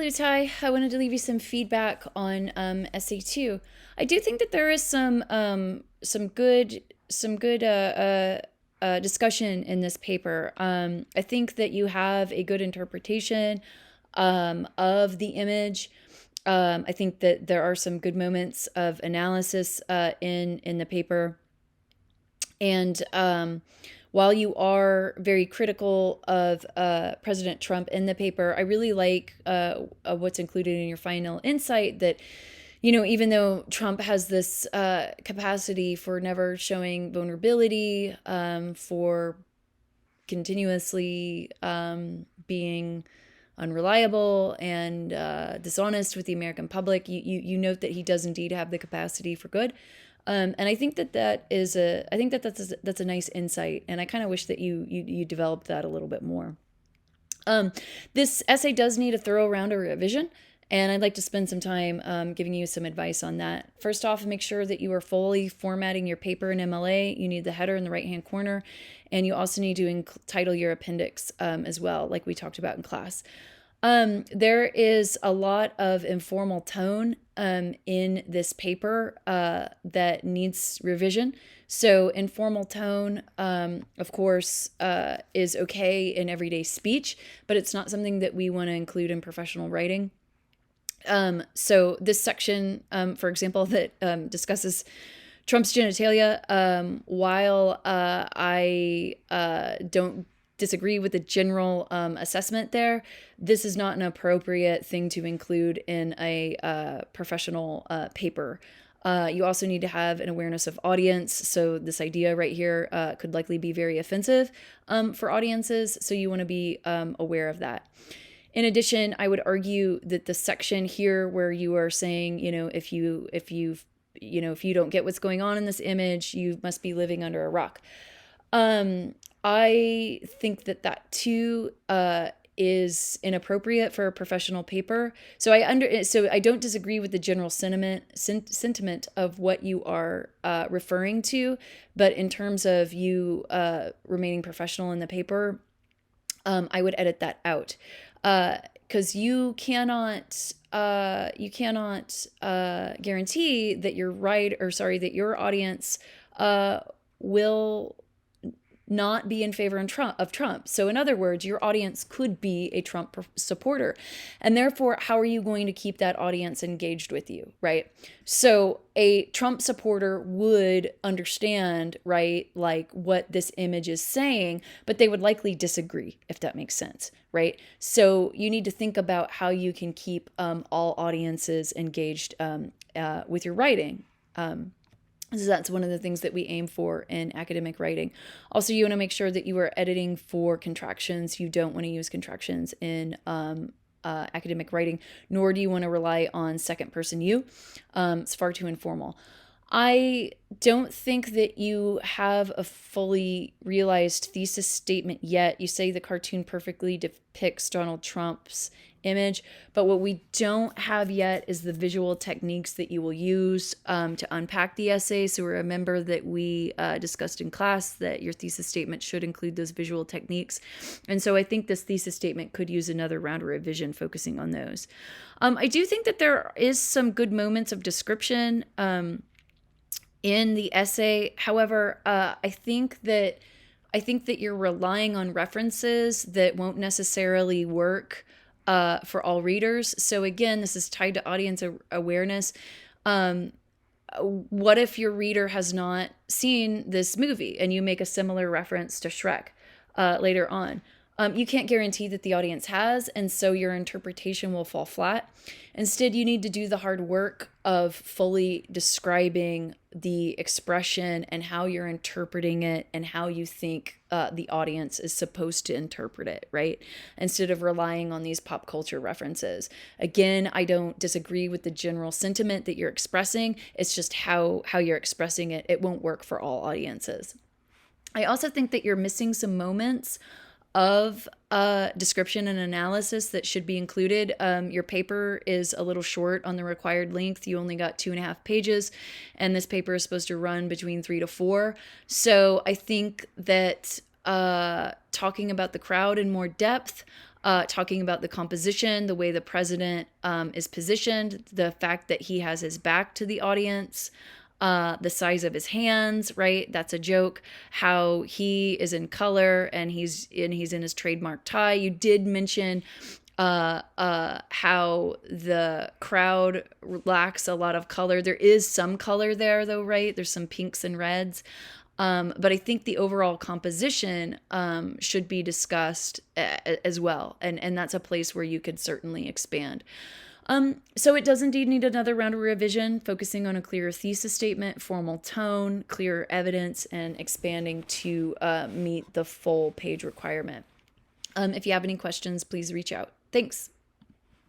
Hello, Ty. I wanted to leave you some feedback on Essay Two. I do think that there is some good discussion in this paper. I think that you have a good interpretation of the image. I think that there are some good moments of analysis in the paper. And while you are very critical of President Trump in the paper, I really like what's included in your final insight that, even though Trump has this capacity for never showing vulnerability, for continuously being unreliable and dishonest with the American public, you note that he does indeed have the capacity for good. And I think that's a nice insight, and I kind of wish that you developed that a little bit more. This essay does need a thorough round of revision, and I'd like to spend some time giving you some advice on that. First off, make sure that you are fully formatting your paper in MLA. You need the header in the right-hand corner, and you also need to title your appendix as well, like we talked about in class. There is a lot of informal tone in this paper that needs revision. So informal tone, of course, is okay in everyday speech, but it's not something that we want to include in professional writing. So this section, for example, that discusses Trump's genitalia, while I don't disagree with the general assessment there, this is not an appropriate thing to include in a professional paper. You also need to have an awareness of audience. So this idea right here could likely be very offensive for audiences. So you want to be aware of that. In addition, I would argue that the section here where you are saying, if you don't get what's going on in this image, you must be living under a rock. I think that too is inappropriate for a professional paper. So I don't disagree with the general sentiment of what you are referring to, but in terms of you remaining professional in the paper, I would edit that out, because you cannot guarantee that that your audience will not be in favor of Trump. So in other words, your audience could be a Trump supporter. And therefore, how are you going to keep that audience engaged with you, right? So a Trump supporter would understand, right, like what this image is saying, but they would likely disagree, if that makes sense, right? So you need to think about how you can keep all audiences engaged with your writing. So that's one of the things that we aim for in academic writing. Also, you want to make sure that you are editing for contractions. You don't want to use contractions in academic writing, nor do you want to rely on second person you. It's far too informal. I don't think that you have a fully realized thesis statement yet. You say the cartoon perfectly depicts Donald Trump's image, but what we don't have yet is the visual techniques that you will use to unpack the essay. So remember that we discussed in class that your thesis statement should include those visual techniques. And so I think this thesis statement could use another round of revision focusing on those. I do think that there is some good moments of description in the essay. However, I think that you're relying on references that won't necessarily work for all readers. So again, this is tied to audience awareness. What if your reader has not seen this movie and you make a similar reference to Shrek later on? You can't guarantee that the audience has, and so your interpretation will fall flat. Instead, you need to do the hard work of fully describing the expression and how you're interpreting it and how you think the audience is supposed to interpret it, right? Instead of relying on these pop culture references. Again, I don't disagree with the general sentiment that you're expressing. It's just how you're expressing it. It won't work for all audiences. I also think that you're missing some moments of description and analysis that should be included. Your paper is a little short on the required length. You only got 2.5 pages, and this paper is supposed to run between 3 to 4. So I think that talking about the crowd in more depth, talking about the composition, the way the president is positioned, the fact that he has his back to the audience, the size of his hands, right? That's a joke. How he is in color and he's in his trademark tie. You did mention how the crowd lacks a lot of color. There is some color there though, right? There's some pinks and reds. But I think the overall composition should be discussed as well. And that's a place where you could certainly expand. So it does indeed need another round of revision, focusing on a clearer thesis statement, formal tone, clearer evidence, and expanding to meet the full page requirement. If you have any questions, please reach out. Thanks.